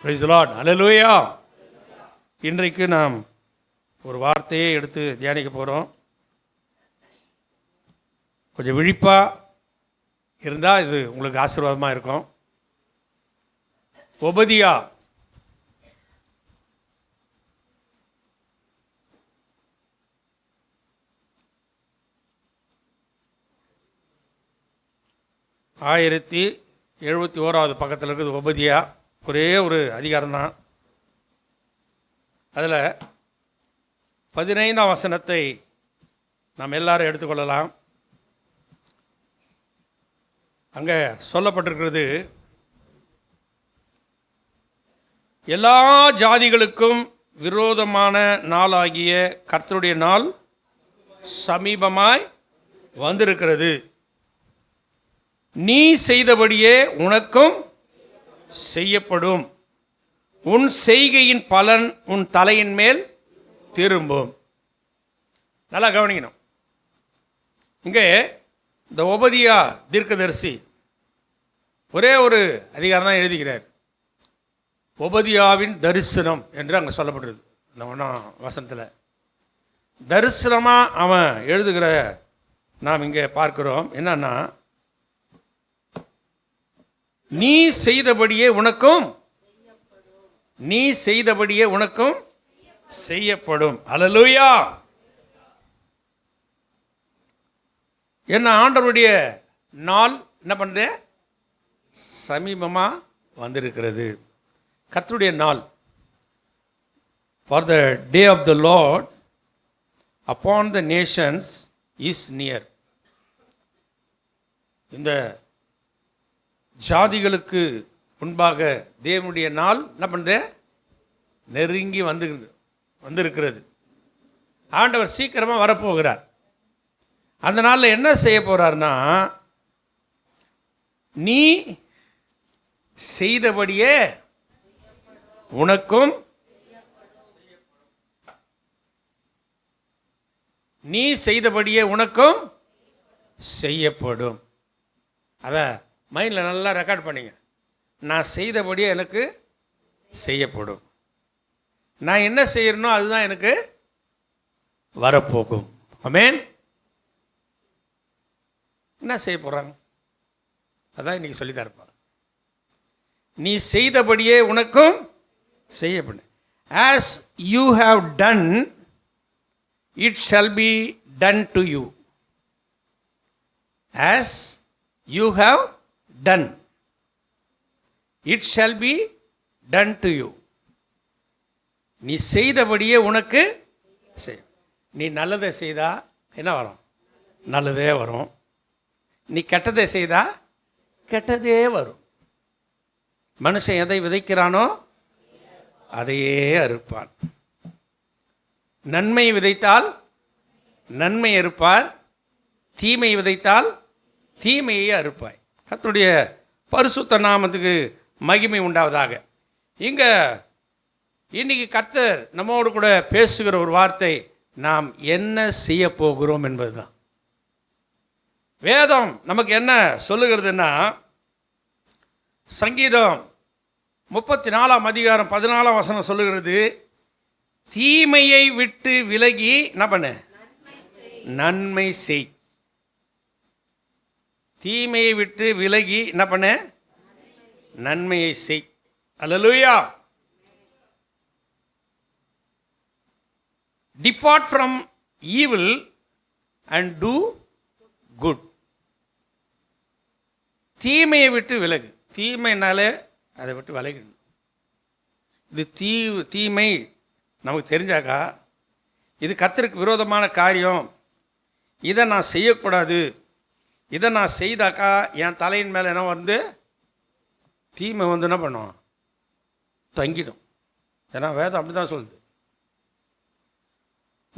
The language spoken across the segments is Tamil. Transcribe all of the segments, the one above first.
Praise the Lord. ஹல்லேலூயா. இன்றைக்கு நாம் ஒரு வார்த்தையை எடுத்து தியானிக்க போகிறோம். கொஞ்சம் விழிப்பாக இருந்தால் இது உங்களுக்கு ஆசீர்வாதமாக இருக்கும். ஒபதியா ஆயிரத்தி 71வது பக்கத்தில் இருக்குது. ஒபதியா ஒரே ஒரு அதிகாரம்தான். அதில் 15ஆம் வசனத்தை நாம் எல்லாரும் எடுத்துக்கொள்ளலாம். அங்கே சொல்லப்பட்டிருக்கிறது, எல்லா ஜாதிகளுக்கும் விரோதமான நாளாகிய கர்த்தருடைய நாள் சமீபமாய் வந்திருக்கிறது. நீ செய்தபடியே உனக்கும் செய்யப்படும். உன் செய்கையின் பலன் உன் தலையின் மேல் திரும்பும். நல்லா கவனிக்கணும். இங்கே இந்த ஒபதியா தீர்க்கதரிசி ஒரே ஒரு அதிகாரம் தான் எழுதுகிறார். ஒபதியாவின் தரிசனம் என்று அங்கே சொல்லப்படுறது. இந்த 1ஆம் வசனத்தில் தரிசனமாக அவன் எழுதுகிற நாம் இங்கே பார்க்கிறோம். என்னன்னா, நீ செய்தபடியே உனக்கும் செய்யப்படும். அல்லேலூயா. என்ன, ஆண்டவருடைய நாள் என்ன பண்ணுது? சமீபமாக வந்திருக்கிறது. கர்த்தருடைய நாள். For the day of the Lord upon the nations is near. இந்த ஜாதிகளுக்கு முன்பாக தேவனுடைய நாள் என்ன பண்ணுது? நெருங்கி வந்திருக்கிறது. ஆண்டவர் சீக்கிரமாக வரப்போகிறார். அந்த நாளில் என்ன செய்ய போகிறார்னா, நீ செய்தபடியே உனக்கும் செய்யப்படும். அதை மைண்டில் நல்லா ரெக்கார்ட் பண்ணிங்க. நான் செய்தபடியே எனக்கு செய்யப்படும். நான் என்ன செய்யறனோ அதுதான் எனக்கு வரப்போகும். ஆமென். என்ன செய்ய போகிறாங்க? அதான் இன்னைக்கு சொல்லி தரப்பாங்க. நீ செய்தபடியே உனக்கும் செய்யப்படும். As you have done, it shall be done to you. As you have done, it shall be done to you. நீ செய்தபடியே உனக்கு செய். நீ நல்லதை செய்தா என்ன வரும்? நல்லதே வரும். நீ கெட்டதை செய்தா கெட்டதே வரும். மனுஷன் எதை விதைக்கிறானோ அதையே அறுப்பான். நன்மை விதைத்தால் நன்மை அறுப்பார், தீமை விதைத்தால் தீமையை அறுப்பாய். கர்த்தருடைய பரிசுத்த நாமத்துக்கு மகிமை உண்டாவதாக. இன்னைக்கு கர்த்தர் நம்மோடு கூட பேசுகிற ஒரு வார்த்தை, நாம் என்ன செய்ய போகிறோம் என்பதுதான். வேதம் நமக்கு என்ன சொல்லுகிறதுன்னா, சங்கீதம் 34ஆம் அதிகாரம் 14ஆம் வசனம் சொல்லுகிறது, தீமையை விட்டு விலகி என்ன பண்ணு? நன்மை செய். தீமையை விட்டு விலகி என்ன பண்ணு? நன்மையை செய். அல்லேலூயா. Depart from evil and do good. தீமையை விட்டு விலகு. தீமைனாலே அதை விட்டு விலகணும். இது தீமை நமக்கு தெரிஞ்சாக்கா, இது கர்த்தருக்கு விரோதமான காரியம், இதை நான் செய்யக்கூடாது, இதை நான் செய்தாக்கா என் தலையின் மேலே என்ன வந்து தீமை வந்து என்ன பண்ணும்? தங்கிடும். ஏன்னா வேதம் அப்படி தான் சொல்லுது.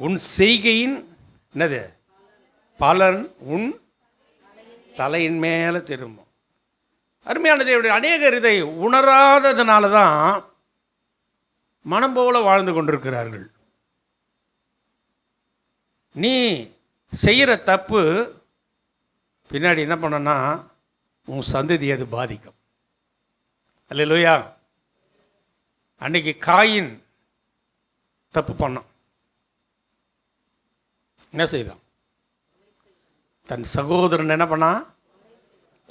உன் செய்கையின் என்னது பலன் உன் தலையின் மேலே திரும்பும். அருமையான தேவனுடைய அநேகர் இதை உணராததுனால தான் மனம் போல வாழ்ந்து கொண்டிருக்கிறார்கள். நீ செய்கிற தப்பு பின்னாடி என்ன பண்ணனா உன் சந்ததி அது பாதிக்கும். அல்லேலூயா. அன்னைக்கு காயின் தப்பு பண்ணான். என்ன செய்தான்? தன் சகோதரன் என்ன பண்ணான்?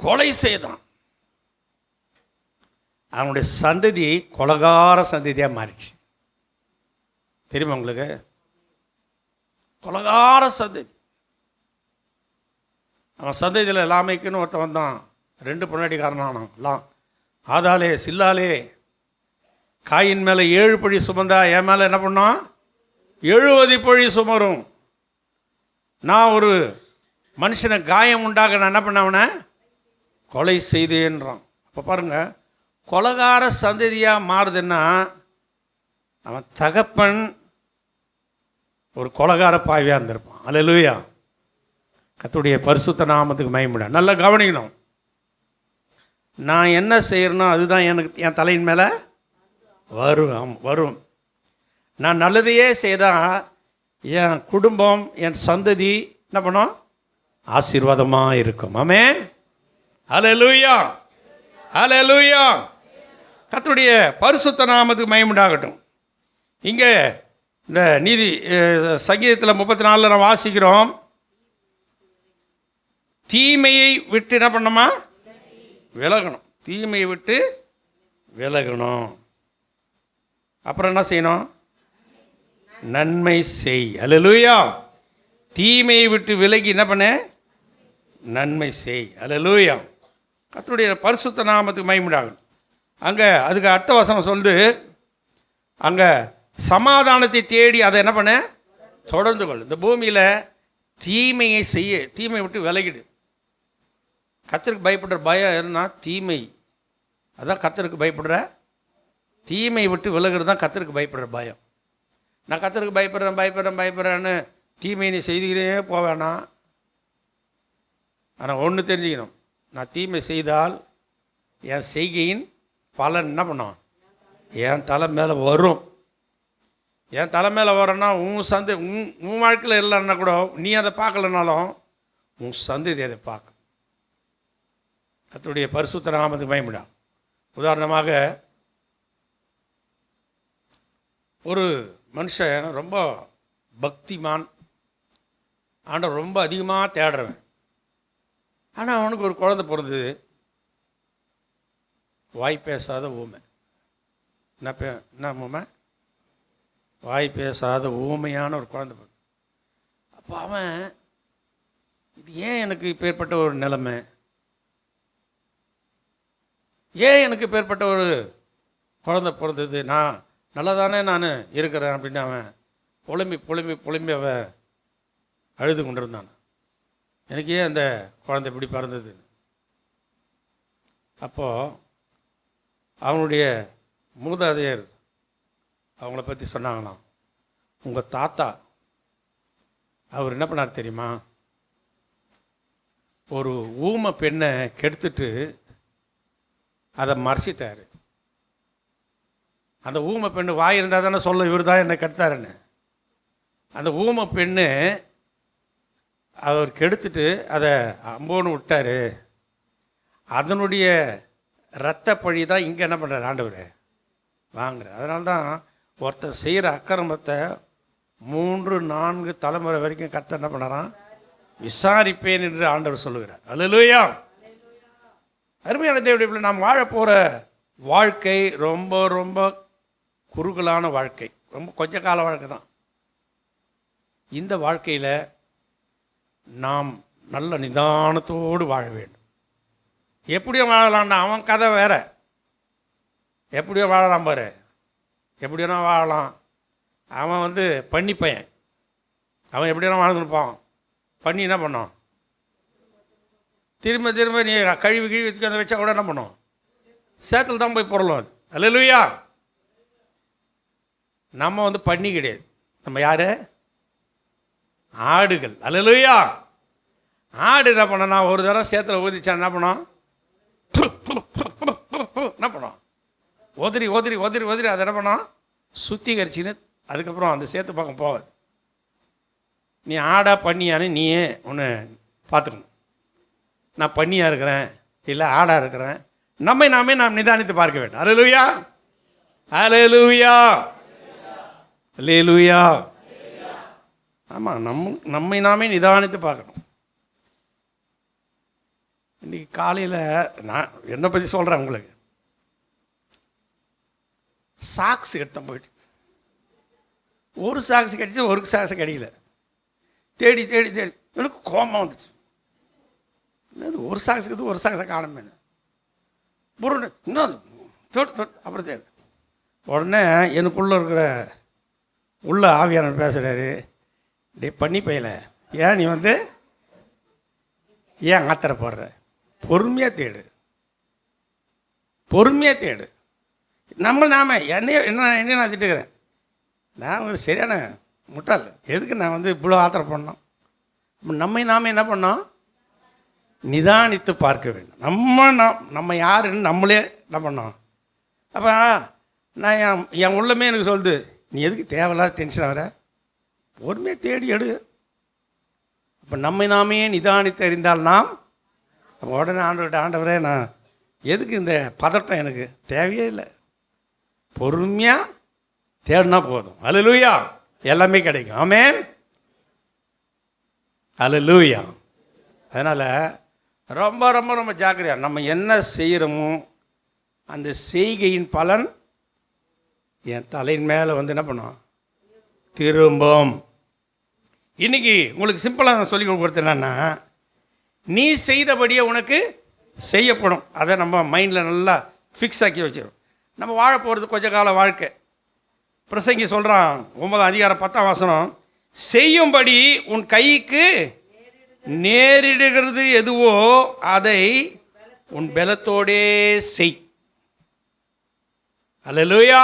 கொலை செய்தான். அவனுடைய சந்ததி கொலகார சந்ததியாக மாறிடுச்சு. தெரியுமா உங்களுக்கு? கொலகார சந்ததி. அவன் சந்ததியில் லாமைக்குன்னு ஒருத்தன் வந்தான். 2 பொண்டாட்டிக்காரனானான். எல்லாம் ஆதாலே சில்லாலே காயின் மேலே 7 பழி சுமந்தா என் மேலே என்ன பண்ணான்? 70 பழி சுமரும். நான் ஒரு மனுஷனை காயம் உண்டாக நான் என்ன பண்ண அவனை கொலை செய்தேன்றான். அப்போ பாருங்க, கொலகார சந்ததியாக மாறுதுன்னா அவன் தகப்பன் ஒரு கொலகார பாவியாக இருந்திருப்பான். அல்லேலூயா. கர்த்தருடைய பரிசுத்த நாமத்துக்கு மகிமை. நல்லா கவனிக்கணும். நான் என்ன செய்யறனோ அதுதான் எனக்கு என் தலையின் மேலே வரும். நான் நல்லதையே செய்தால் என் குடும்பம் என் சந்ததி என்ன பண்ணும்? ஆசீர்வாதமாக இருக்கும். ஆமென். அல்லேலூயா, அல்லேலூயா. கர்த்தருடைய பரிசுத்த நாமத்துக்கு மகிமை உண்டாகட்டும். இங்கே இந்த நீதி சங்கீதத்தில் 34 நாம் வாசிக்கிறோம், தீமையை விட்டு என்ன பண்ணணுமா? விலகணும். தீமையை விட்டு விலகணும். அப்புறம் என்ன செய்யணும்? நன்மை செய். அல்லேலூயா. தீமையை விட்டு விலகி என்ன பண்ண? நன்மை செய். அல்லேலூயா. கர்த்தருடைய பரிசுத்த நாமத்துக்கு மகிமை உண்டாகட்டும். அங்கே அதுக்கு அடுத்த வசனம் சொல்லுது, அங்கே சமாதானத்தை தேடி அதை என்ன பண்ண? தொடர்ந்து கொள். இந்த பூமியில் தீமையை செய்ய, தீமையை விட்டு விலகிடு. கர்த்தருக்கு பயப்படுற பயம் எதுனா தீமை. அதான் கர்த்தருக்கு பயப்படுற. தீமையை விட்டு விலகிறது தான் கர்த்தருக்கு பயப்படுற பயம். நான் கர்த்தருக்கு பயப்படுறேன்னு தீமையை நீ செய்துக்கிட்டே போவேனா? ஆனால் ஒன்று தெரிஞ்சுக்கணும், நான் தீமை செய்தால் என் செய்கையின் பலன் என்ன பண்ணும்? என் தலை மேலே வரும். என் தலை மேலே வரன்னா உன் வாழ்க்கையில் இல்லைன்னா கூட நீ அதை பார்க்கலனாலும் உன் சந்ததி அதை பார்க்கும். கர்த்தருடைய பரிசுத்த நாமத்துக்கு மகிமை. உதாரணமாக ஒரு மனுஷன் ரொம்ப பக்திமான், ஆண்டவர் ரொம்ப அதிகமாக தேடுறவன். ஆனால் அவனுக்கு ஒரு குழந்தை பிறந்தது, வாய் பேசாத ஊமை. என்ன ஊமை? வாய் பேசாத ஊமையான ஒரு குழந்தை பிறந்தது. அப்போ அவன், இது ஏன் எனக்கு இப்பேற்பட்ட ஒரு நிலைமை, ஏன் எனக்கு இப்பேற்பட்ட ஒரு குழந்தை பிறந்தது, நான் நல்லா தானே நான் இருக்கிறேன் அப்படின்னு அவன் புலம்பி அவன் அழுது கொண்டிருந்தான். எனக்கு ஏன் அந்த குழந்தை இப்படி பிறந்தது? அப்போது அவனுடைய மூதாதையர் அவங்கள பற்றி சொன்னாங்களாம். உங்கள் தாத்தா அவர் என்ன பண்ணார் தெரியுமா? ஒரு ஊமை பெண்ணை கெடுத்துட்டு அதை மறைச்சிட்டார். அந்த ஊமை பெண்ணு வாய் இருந்தால் தானே சொல்ல இவர் தான் என்னை கெடுத்தாருன்னு. அந்த ஊமை பெண்ணு அவர் கெடுத்துட்டு அதை அம்போன்னு விட்டார். அதனுடைய இரத்த பழி தான் இங்கே என்ன பண்ணுறார் ஆண்டவர் வாங்குறார். அதனால தான் ஒருத்தர் செய்கிற அக்கிரமத்தை 3-4 தலைமுறை வரைக்கும் கர்த்தர் என்ன பண்ணுறான்? விசாரிப்பேன் என்று ஆண்டவர் சொல்லுகிறார். அல்லேலூயா. அருமையான தேவனுடைய பிள்ளை, நாம் வாழ போகிற வாழ்க்கை ரொம்ப ரொம்ப குறுகலான வாழ்க்கை, ரொம்ப கொஞ்ச கால வாழ்க்கை தான். இந்த வாழ்க்கையில் நாம் நல்ல நிதானத்தோடு வாழ வேண்டும். எப்படியோ வாழலான்னா அவன் கதை வேற. எப்படியோ வாழலாம் பாரு, எப்படியோனா வாழலாம். அவன் பண்ணி பையன், அவன் எப்படியோனா வாழ்ந்துருப்பான். பண்ணி என்ன பண்ணோம்? திரும்ப திரும்ப நீ கழுவி அதை வச்சா கூட என்ன பண்ணும்? சேத்துல தான் போய் பொருளும் அது. அல்லேலூயா. நம்ம பண்ணி கிடையாது, நம்ம யாரு? ஆடுகள். அல்லேலூயா. ஆடு என்ன பண்ணனா, ஒரு தடவை சேத்துல ஊதிச்சா என்ன பண்ணோம்? என்ன பண்ணோம்? ஒதிரி ஒதிரி ஒதிரி ஒதிரி அதை என்ன பண்ணோம்? சுத்திகரிச்சின்னு அதுக்கப்புறம் அந்த சேத்து பக்கம் போகாது. நீ ஆடா பண்ணியான்னு நீயே ஒன்று பார்த்துக்கணும். நான் பண்ணியாக இருக்கிறேன் இல்லை ஆடாக இருக்கிறேன், நாமே நாம் நிதானித்து பார்க்க வேண்டும். அல்லேலூயா. அல்லேலூயா, அல்லேலூயா. ஆமாம், நம்மை நாமே நிதானித்து பார்க்கணும். இன்றைக்கி காலையில் நான் என்னை பற்றி சொல்கிறேன் உங்களுக்கு. சாக்ஸ் எடுத்தேன், போயிட்டு ஒரு சாக்ஸ் கிடைச்சி ஒரு சாக்ஸ் கிடைக்கல. தேடி தேடி தேடி எனக்கு கோபம் வந்துச்சு. ஒரு சாக்ஸுக்கு ஒரு சாக்ஸை காணுமே பொருள் இன்னும் தொட்டு அப்புறம் தேடி உடனே எனக்குள்ளே இருக்கிற உள்ள ஆவியானவர் பேசுகிறாரு, டே பண்ணி பையல, ஏன் நீ ஏன் ஆத்திர போடுற? பொறுமையாக தேடு, பொறுமையாக தேடு. நாம என்ன நான் திட்டுக்கிறேன், நான் ஒரு சரியான முட்டாள். எதுக்கு நான் இவ்வளோ ஆத்திரம் பண்ணோம்? நாம என்ன பண்ணோம்? நிதானித்து பார்க்க வேண்டும். நம்ம யாருன்னு நம்மளே என்ன பண்ணோம்? அப்போ நான் என் உள்ளமே எனக்கு சொல்லுது, நீ எதுக்கு தேவையில்லாத டென்ஷன் ஆகிற? பொறுமையாக தேடி எடு. அப்போ நாமே நிதானித்து அறிந்தால் நாம் உடனே ஆண்டவரே, நான் எதுக்கு இந்த பதட்டம்? எனக்கு தேவையே இல்லை. பொறுமையாக தேடினா போதும். அல்லேலூயா, எல்லாமே கிடைக்கும். ஆமென், அல்லேலூயா. அதனால் ரொம்ப ரொம்ப ரொம்ப ஜாக்கிரதையாக நம்ம என்ன செய்கிறோமோ அந்த செய்கையின் பலன் என் தலையின் மேலே என்ன பண்ணும்? திரும்பும். இன்றைக்கி உங்களுக்கு சிம்பிளாக நான் சொல்லி கொடுத்தேன்னா, நீ செய்தபடியே உனக்கு செய்யப்படும். அதை நம்ம மைண்டில் நல்லா ஃபிக்ஸ் ஆக்கி வச்சிடும். நம்ம வாழ போகிறது கொஞ்ச கால வாழ்க்கை. பிரசங்கி சொல்கிறான் 9 அதிகாரம் 10 வசனம், செய்யும்படி உன் கைக்கு நேரிடுகிறது எதுவோ அதை உன் பலத்தோடே செய். அல்லேலூயா.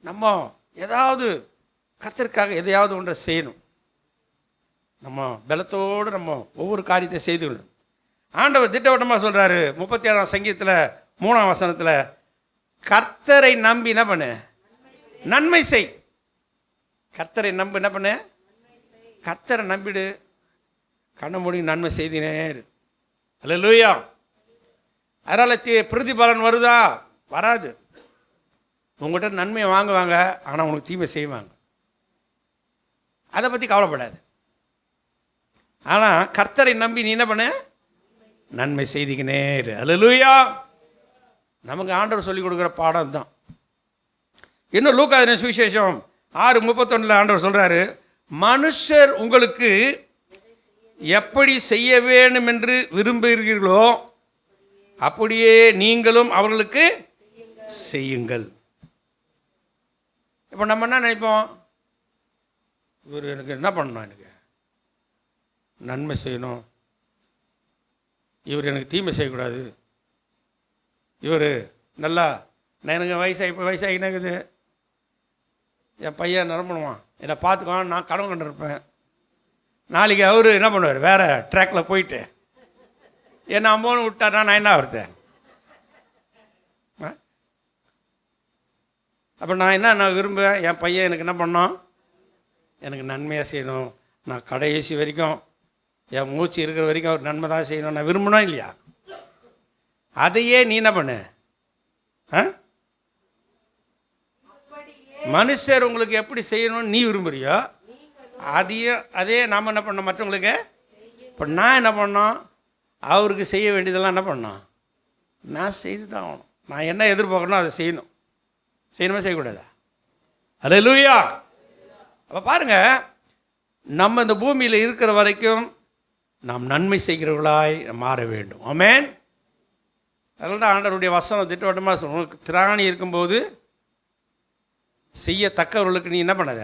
நம்ம ஏதாவது கர்த்தருக்காக எதையாவது ஒன்றை செய்யணும். நம்ம பலத்தோடு நம்ம ஒவ்வொரு காரியத்தை செய்துக்கணும். ஆண்டவர் திட்டவட்டமாக சொல்கிறாரு 37ஆம் சங்கீதத்தில் 3ஆம் வசனத்தில், கர்த்தரை நம்பி என்ன பண்ணு? நன்மை செய். கர்த்தரை நம்பி என்ன பண்ணு? கர்த்தரை நம்பிடு, கண்ண மூடி நன்மை செய்தினே இரு. அல்லேலூயா. அதனால் பிரதிபலன் வருதா? வராது. உங்கள்கிட்ட நன்மையை வாங்குவாங்க, ஆனால் உனக்கு தீமை செய்வாங்க. அதை பற்றி கவலைப்படாது. ஆனால் கர்த்தரை நம்பி நீ என்ன பண்ணு? நன்மை செய்திக்கினே இரு. அல்லேலூயா. நமக்கு ஆண்டவர் சொல்லிக் கொடுக்குற பாடம் தான். இன்னும் லூக்கா சுவிசேஷம் 6:31 ஆண்டவர் சொல்கிறாரு, மனுஷர் உங்களுக்கு எப்படி செய்ய வேண்டும் என்று விரும்புகிறீர்களோ அப்படியே நீங்களும் அவர்களுக்கு செய்யுங்கள். இப்போ நம்ம என்ன நினைப்போம்? இவர் எனக்கு என்ன பண்ணணும்? எனக்கு நன்மை செய்யணும், இவர் எனக்கு தீமை செய்யக்கூடாது, இவர் நல்லா, நான் எனக்கு வயசாகினாக்குது, என் பையன் நிரம்பணுவான், என்னை பார்த்துக்குவான், நான் கனவு கண்டிருப்பேன். நாளைக்கு அவர் என்ன பண்ணுவார்? வேறு ட்ராக்கில் போயிட்டு என்னை அம்மோன்னு விட்டார்னா நான் என்ன ஆகுறேன்? அப்போ நான் விரும்புவேன், என் பையன் எனக்கு என்ன பண்ணோம்? எனக்கு நன்மையாக செய்யணும். நான் கடைசி வரைக்கும் என் மூச்சு இருக்கிற வரைக்கும் அவர் நன்மை தான் செய்யணும் நான் விரும்பணும் இல்லையா? அதையே நீ என்ன பண்ணு? மனுஷர் உங்களுக்கு எப்படி செய்யணும்னு நீ விரும்புறியோ அதே நாம் என்ன பண்ணோம் மற்றவங்களுக்கு? இப்போ நான் என்ன பண்ணோம்? அவருக்கு செய்ய வேண்டியதெல்லாம் என்ன பண்ணோம்? நான் செய்து தான் ஆகணும். நான் என்ன எதிர்பார்க்கணும் அதை செய்யணும். செய்யணுமா செய்யக்கூடாதா? அல்லேலூயா. அப்போ பாருங்கள், நம்ம இந்த பூமியில் இருக்கிற வரைக்கும் நாம் நன்மை செய்கிறவர்களாய் மாற வேண்டும். ஆமென். அதனால தான் ஆண்டவருடைய வசனம் திட்டவட்டமாக உனக்கு திராணி இருக்கும்போது செய்யத்தக்கவர்களுக்கு நீ என்ன பண்ணாத?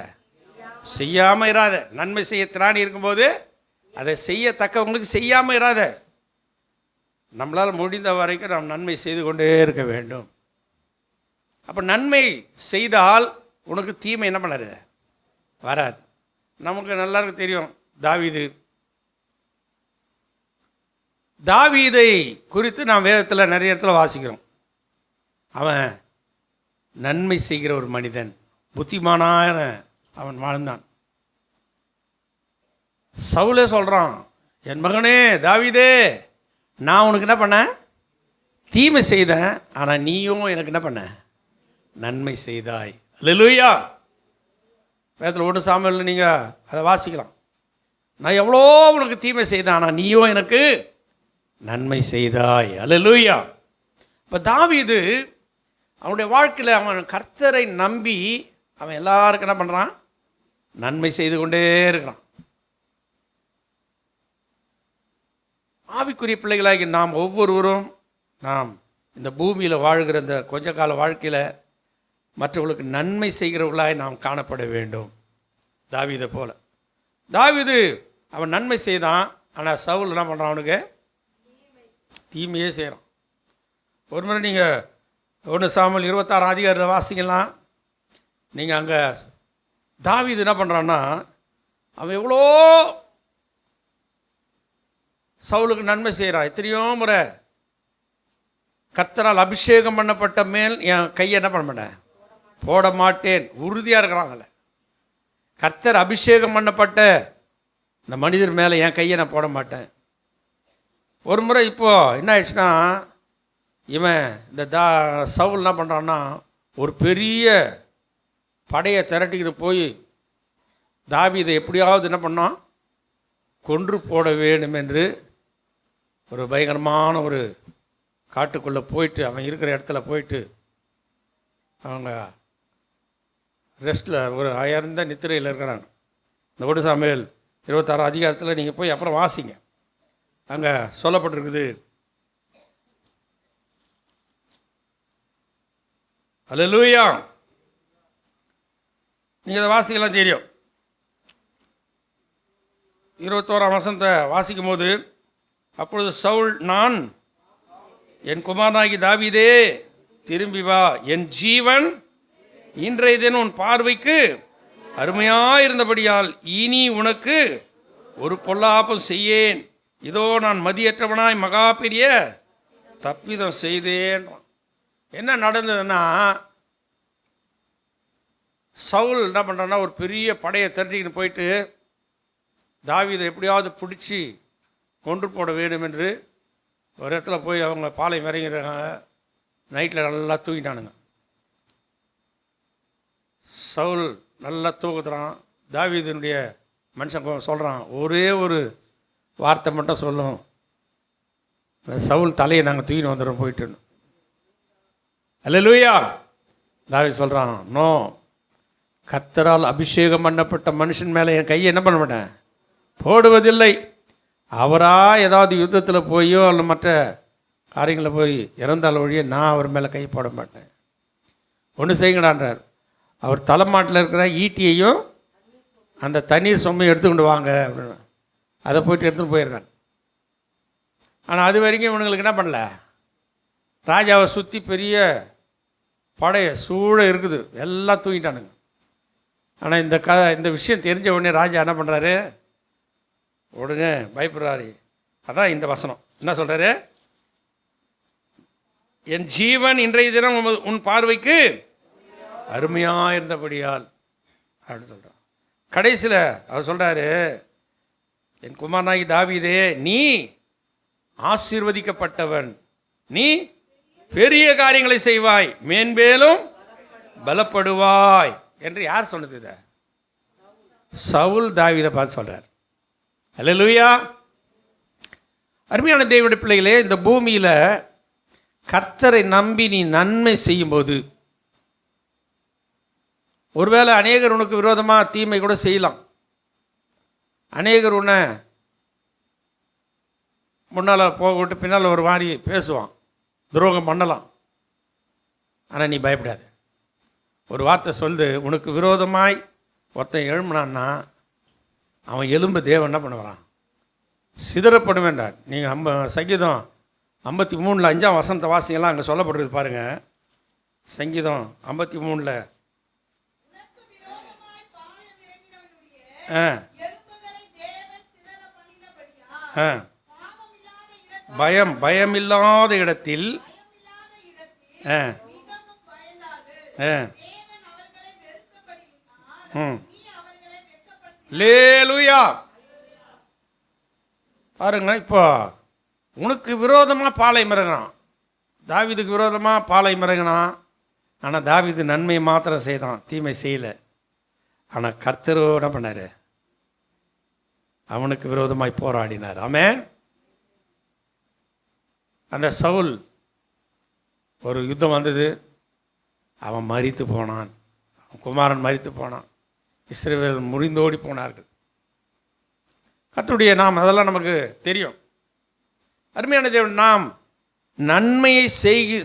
செய்யாமல் இராத. நன்மை செய்ய திராணி இருக்கும்போது அதை செய்யத்தக்கவங்களுக்கு செய்யாமல் இராத. நம்மளால் முடிந்த வரைக்கும் நாம் நன்மை செய்து கொண்டே இருக்க வேண்டும். அப்போ நன்மை செய்தால் உனக்கு தீமை என்ன பண்ணாது? வராது. நமக்கு நல்லாருக்கு தெரியும், தாவீதை குறித்து நாம் வேதத்தில் நிறைய இடத்துல வாசிக்கிறோம். அவன் நன்மை செய்கிற ஒரு மனிதன், புத்திமானான அவன் வாழ்ந்தான். சவுலே சொல்கிறான், என் மகனே தாவீதே, நான் உனக்கு என்ன பண்ணேன்? தீமை செய்தேன், ஆனால் நீயும் எனக்கு என்ன பண்ண? நன்மை செய்தாய். அல்லேலூயா. வேதத்தில் 1 சாமுவேல் நீங்கள் அதை வாசிக்கலாம். நான் எவ்வளோ உனக்கு தீமை செய்தேன், ஆனால் நீயும் எனக்கு நன்மை செய்தாய். அல்லேலூயா. இப்போ தாவீது அவனுடைய வாழ்க்கையில் அவன் கர்த்தரை நம்பி அவன் எல்லாருக்கும் என்ன பண்ணுறான்? நன்மை செய்து கொண்டே இருக்கிறான். ஆவிக்குரிய பிள்ளைகளாகி நாம் ஒவ்வொருவரும் நாம் இந்த பூமியில் வாழ்கிற இந்த கொஞ்ச கால வாழ்க்கையில் மற்றவர்களுக்கு நன்மை செய்கிறவர்களாய் நாம் காணப்பட வேண்டும். தாவீதை போல. தாவீது அவன் நன்மை செய்தான், ஆனால் சவுல் என்ன பண்ணுறான்? அவனுக்கு தீமையே செய்கிறான். ஒரு முறை நீங்கள் 1 சாமுவேல் 26 அதிகாரத்தை வாசிக்கலாம். நீங்கள் அங்கே தாவீது என்ன பண்ணுறான்னா, அவன் எவ்வளோ சவுலுக்கு நன்மை செய்கிறான். எத்தனையோ முறை கர்த்தரால் அபிஷேகம் பண்ணப்பட்ட மேல் என் கையை என்ன பண்ண மாட்டேன்? போட மாட்டேன். உறுதியாக இருக்கிறான். அதில் கர்த்தர் அபிஷேகம் பண்ணப்பட்ட இந்த மனிதர் மேலே என் கையை நான் போட மாட்டேன். ஒரு முறை இப்போது என்ன ஆயிடுச்சுன்னா, இவன் இந்த சவுல் என்ன பண்ணுறான்னா, ஒரு பெரிய படையை திரட்டிக்கிட்டு போய் தாவீதை எப்படியாவது என்ன பண்ணான்? கொன்று போட வேண்டும் என்று ஒரு பயங்கரமான ஒரு காட்டுக்குள்ளே போயிட்டு அவன் இருக்கிற இடத்துல போயிட்டு அவங்க ரெஸ்ட்டில் ஒரு அயர்ந்த நித்திரையில் இருக்கிறாங்க. இந்த 1 சாமுவேல் 26 அதிகாரத்தில் நீங்கள் போய் அப்புறம் வாசிங்க. அங்கே சொல்லப்பட்டிருக்குது. அல்லேலூயா. நீங்கள் அதை வாசிக்கலாம் தெரியும். 21ஆம் வசனத்தை வாசிக்கும் போது, அப்பொழுது சவுல், நான் என் குமாரனாகி தாவீதே திரும்பி வா, என் ஜீவன் இன்றைய தினம் உன் பார்வைக்கு அருமையாயிருந்தபடியால் இனி உனக்கு ஒரு பொல்லாப்பும் செய்யேன். இதோ நான் மதியற்றவனாய் மகா பெரிய தப்பிதம் செய்தேன். என்ன நடந்ததுன்னா, சவுல் என்ன பண்ணுறான்னா, ஒரு பெரிய படையை திரட்டிக்கிட்டு போயிட்டு தாவீதை எப்படியாவது பிடிச்சி கொன்று போட வேண்டும் என்று ஒரு இடத்துல போய் அவங்க பாளையம் இறங்கிறாங்க. நைட்டில் நல்லா தூங்கிட்டானுங்க. சவுல் நல்லா தூக்குறான். தாவீதினுடைய மனுஷன் சொல்கிறான், ஒரே ஒரு வார்த்தை மட்டும் சொல்லும், சவுல் தலையை நாங்கள் தூக்கின்னு வந்துடுறோம் போயிட்டுன்னு. அல்லேலூயா. தாவீது சொல்கிறான், நோ, கர்த்தரால் அபிஷேகம் பண்ணப்பட்ட மனுஷன் மேலே என் கையை என்ன பண்ண மாட்டேன்? போடுவதில்லை. அவராக ஏதாவது யுத்தத்தில் போயோ அல்ல மற்ற காரியங்களில் போய் இறந்தால் வழியே நான் அவர் மேலே கை போட மாட்டேன். ஒன்று செய்யுங்கடான்றார். அவர் தலைமாட்டில் இருக்கிற ஈட்டியையும் அந்த தண்ணீர் சொம்மையும் எடுத்துக்கொண்டு வாங்க அப்படின்னு அதை போய்ட்டு எடுத்துகிட்டு போயிடுறாங்க. ஆனால் அது வரைக்கும் இவனுங்களுக்கு என்ன பண்ணல, ராஜாவை சுற்றி பெரிய படைய சூழ இருக்குது, எல்லாம் தூங்கிட்டானுங்க. ஆனால் இந்த விஷயம் தெரிஞ்ச உடனே ராஜா என்ன பண்ணுறாரு, உடனே பயப்படுறாரு. அதான் இந்த வசனம் என்ன சொல்கிறாரு, என் ஜீவன் இன்றைய தினம் உன் பார்வைக்கு அருமையாக இருந்தபடியால் அப்படின்னு சொல்கிறான். கடைசியில் அவர் சொல்கிறாரு, என் குமாரனாகி தாவீதே, நீ ஆசீர்வதிக்கப்பட்டவன், நீ பெரிய காரியங்களை செய்வாய், மேன்மேலும் பலப்படுவாய் என்று யார் சொன்னது? இதை சவுல் தாவீதை பார்த்து சொல்கிறார். அல்லேலூயா. அருமையான தேவனுடைய பிள்ளைகளே, இந்த பூமியில் கர்த்தரை நம்பி நீ நன்மை செய்யும்போது, ஒருவேளை அநேகர் உனக்கு விரோதமாக தீமை கூட செய்யலாம். அநேகர் உன்னை முன்னால் போக விட்டு பின்னால் ஒரு மாதிரி பேசுவான், துரோகம் பண்ணலாம். ஆனால் நீ பயப்படாது. ஒரு வார்த்தை சொல்லு, உனக்கு விரோதமாய் ஒருத்தன் எழும்பினான்னா அவன் எலும்பு தேவன் என்ன பண்ணுவான்? சிதறப்படும் என்றார். நீங்கள் சங்கீதம் 53 5ஆம் வசனத்தை வாசிங்கெல்லாம் அங்கே சொல்லப்படுறது பாருங்கள். சங்கீதம் 53 பயமில்லாத இடத்தில் லேலுயா. பாருங்க, இப்போ உனக்கு விரோதமாக பாலை மிறங்கினான், தாவீதுக்கு விரோதமாக பாலை மிறங்கினான். ஆனால் தாவீது நன்மை மாத்திரம் செய்தான், தீமை செய்யலை. ஆனால் கர்த்தர் என்ன பண்ணார்? அவனுக்கு விரோதமாய் போராடினார். ஆமென். அந்த சவுல் ஒரு யுத்தம் வந்தது, அவன் மரித்து போனான், அவன் குமாரன் மரித்து போனான், இஸ்ரவேல் முறிந்தோடி போனார்கள். கர்த்தருடைய நாம் அதெல்லாம் நமக்கு தெரியும். அருமையான தேவன், நாம் நன்மையை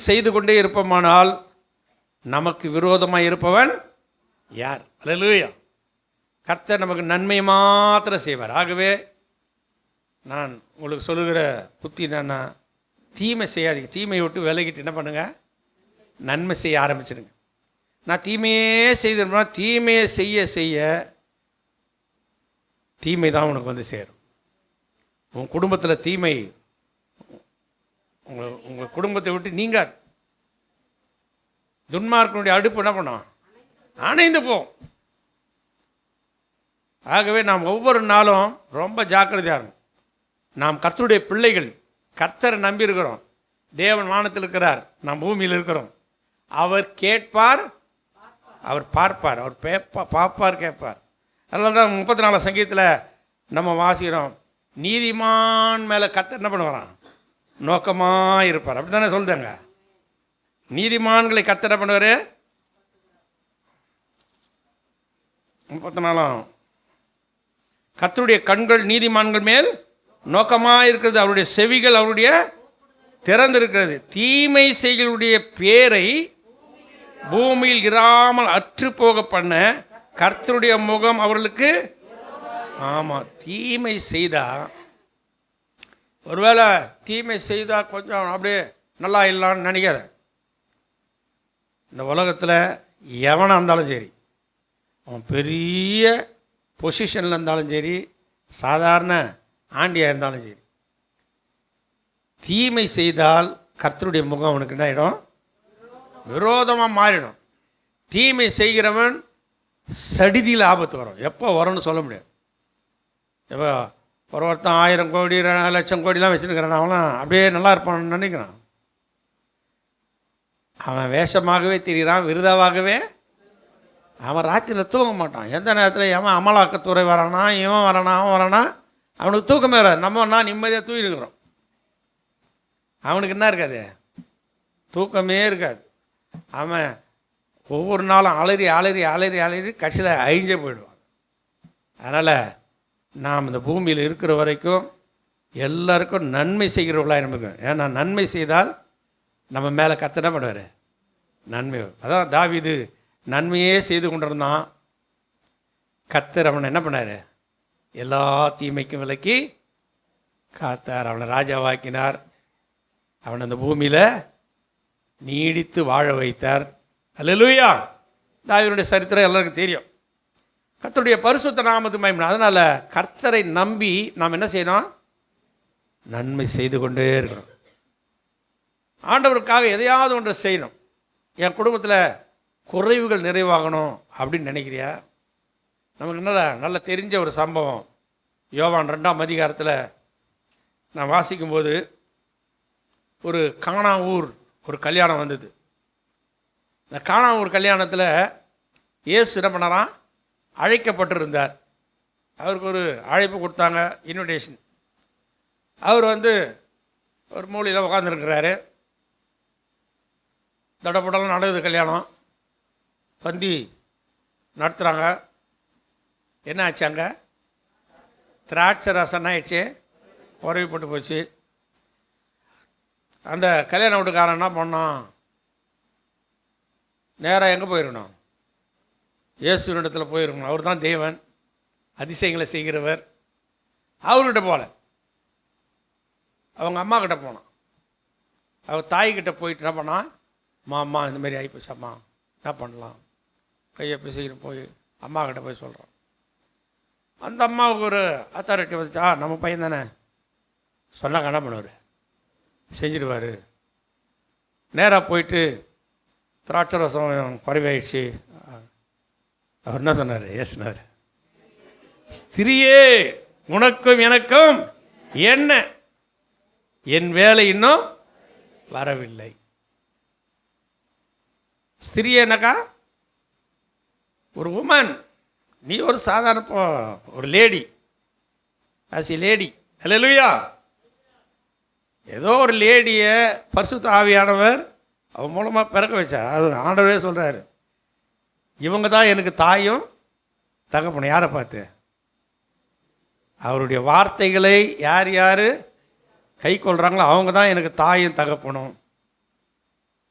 செய்து கொண்டே இருப்போமானால் நமக்கு விரோதமாக இருப்பவன் யார்? அல்லேலூயா. கர்த்தர் நமக்கு நன்மை மாத்திரம் செய்வார். ஆகவே நான் உங்களுக்கு சொல்லுகிற புத்தி என்னன்னா, தீமை செய்யாதீங்க. தீமையை விட்டு விலகிட்டு என்ன பண்ணுங்க? நன்மை செய்ய ஆரம்பிச்சிடுங்க. நான் தீமையே செய்திருப்பா, தீமையை செய்ய செய்ய தீமை தான் உனக்கு வந்து சேரும். உன் குடும்பத்தில் தீமை உங்கள் குடும்பத்தை விட்டு நீங்காது. துன்மார்க்கனுடைய அடுப்பு என்ன பண்ணும்? அணைந்து போகும். ஆகவே நாம் ஒவ்வொரு நாளும் ரொம்ப ஜாக்கிரதையாக இருக்கும். நாம் கர்த்தருடைய பிள்ளைகள், கர்த்தரை நம்பி இருக்கிறோம். தேவன் வானத்தில் இருக்கிறார், நாம் பூமியில் இருக்கிறோம். அவர் கேட்பார், அவர் பார்ப்பார், அவர் பார்ப்பார், கேட்பார். அதனால தான் 34 சங்கீதத்தில் நம்ம வாசிக்கிறோம், நீதிமான் மேலே கர்த்தர் என்ன பண்ணுவாராம்? நோக்கமாக இருப்பார். அப்படி தானே சொல்லுதாங்க. நீதிமான்களை கர்த்தர் என்ன பண்ணுவார்? 34 கர்த்தருடைய கண்கள் நீதிமான்கள் மேல் நோக்கமாக இருக்கிறது, அவருடைய செவிகள் அவருடைய திறந்திருக்கிறது. தீமை செய்களுடைய பேரை பூமியில் இராமல் அற்று போக பண்ண கர்த்தருடைய முகம் அவர்களுக்கு. ஆமாம், தீமை செய்தா, ஒருவேளை தீமை செய்தால் கொஞ்சம் அப்படியே நல்லா இல்லான்னு நினைக்காத. இந்த உலகத்தில் எவனாக இருந்தாலும் சரி, அவன் பெரிய பொசிஷனில் இருந்தாலும் சரி, சாதாரண ஆண்டியாக இருந்தாலும் சரி, தீமை செய்தால் கர்த்தருடைய முகம் அவனுக்கு என்ன ஆகிடும்? விரோதமாக மாறிடும். தீமை செய்கிறவன் சடிதியில் ஆபத்து வரும். எப்போ வரும்னு சொல்ல முடியாது. எப்போ ஒருத்தன் 1000 கோடி 1,00,000 கோடிலாம் வச்சுருக்கிறான், அவன்லாம் அப்படியே நல்லா இருப்பான்னு நினைக்கிறான். அவன் வேஷமாகவே தெரிகிறான், விருதாவாகவே. அவன் ராத்திரியில் தூங்க மாட்டான். எந்த நேரத்தில் எவன் அமலாக்கத்துறை வரானா, இவன் வரானா, அவன் வரானா, அவனுக்கு தூக்கமே வராது. நம்ம நிம்மதியாக தூங்கிருக்கிறோம். அவனுக்கு என்ன இருக்காது? தூக்கமே இருக்காது. அவன் ஒவ்வொரு நாளும் அலறி அலறி அலறி அலறி கடைசியில் அழிஞ்சே போயிடுவான். அதனால் நாம் இந்த பூமியில் இருக்கிற வரைக்கும் எல்லாருக்கும் நன்மை செய்கிறவர்களாக நமக்கு. ஏன்னா நன்மை செய்தால் நம்ம மேலே கர்த்தர் என்ன பண்ணுவார்? நன்மை. அதான் தாவீது நன்மையே செய்து கொண்டிருந்தான். கர்த்தர் அவனை என்ன பண்ணார்? எல்லா தீமைக்கும் விலக்கி காத்தார். அவனை ராஜாவாக்கினார். அவன் அந்த பூமியில் நீடித்து வாழ வைத்தார். அல்லேலூயா. தாவீதுடைய சரித்திரம் எல்லாருக்கும் தெரியும். கர்த்தருடைய பரிசுத்த நாமத்துக்கு மகிமை. அதனால் கர்த்தரை நம்பி நாம் என்ன செய்யணும்? நன்மை செய்து கொண்டே இருக்கணும். ஆண்டவருக்காக எதையாவது ஒன்றை செய்யணும். என் குடும்பத்தில் குறைவுகள் நிறைவாகணும் அப்படின்னு நினைக்கிறியா? நமக்கு நல்ல தெரிஞ்ச ஒரு சம்பவம். யோவான் 2ஆம் அதிகாரத்தில் நான் வாசிக்கும்போது ஒரு கானாவூர் ஒரு கல்யாணம் வந்தது. இந்த கானாவூர் கல்யாணத்தில் இயேசு என்ன பண்ணாராம்? அழைக்கப்பட்டிருந்தார். அவருக்கு ஒரு அழைப்பு கொடுத்தாங்க, இன்விடேஷன். அவர் ஒரு மூலையில் உட்காந்துருக்கிறாரு. தடப்படலாம் நடக்குது கல்யாணம். பந்தி நடத்துகிறாங்க. என்ன ஆச்சாங்க? திராட்சை ரசம் ஆயிடுச்சு, உறவிப்பட்டு போச்சு. அந்த கல்யாண வீட்டுக்காரன் என்ன பண்ணோம்? நேராக எங்கே போயிருக்கணும்? இயேசுவினிடத்தில் போயிருக்கணும். அவர் தான் தேவன், அதிசயங்களை செய்கிறவர். அவர்கிட்ட போகல, அவங்க அம்மா கிட்ட போனான். அவர் தாய்கிட்ட போயிட்டு என்ன பண்ணான்? அம்மா இந்தமாரி ஆகிப்போச்சு, அம்மா என்ன பண்ணலாம்? கையை பிசைக்கிட்டு போய் அம்மா கிட்ட போய் சொல்கிறான். அந்த அம்மாவுக்கு ஒரு அத்தாரிட்டி வந்துச்சா, நம்ம பையன் தானே, சொன்னாங்க என்ன பண்ணுவார்? செஞ்சிடுவார். நேராக போயிட்டு திராட்சை ரசம் குறைவாயிடுச்சு. அவர் என்ன சொன்னார்? ஏசுனார், ஸ்திரியே உனக்கும் எனக்கும் என்ன, என் வேலை இன்னும் வரவில்லை. ஸ்திரியனாக்கா ஒரு உமன், நீ ஒரு சாதாரண ஒரு லேடி, ஆஸ் எ லேடி. அல்லேலூயா. ஏதோ ஒரு லேடியை பரிசுத்த ஆவியானவர் அவன் மூலமாக பிறக்க வச்சார். அது ஆண்டவரே சொல்கிறாரு, இவங்க தான் எனக்கு தாயும் தகப்பனும். யாரை பார்த்து? அவருடைய வார்த்தைகளை யார் யார் கை கொள்கிறாங்களோ அவங்க தான் எனக்கு தாயும் தகப்பனும்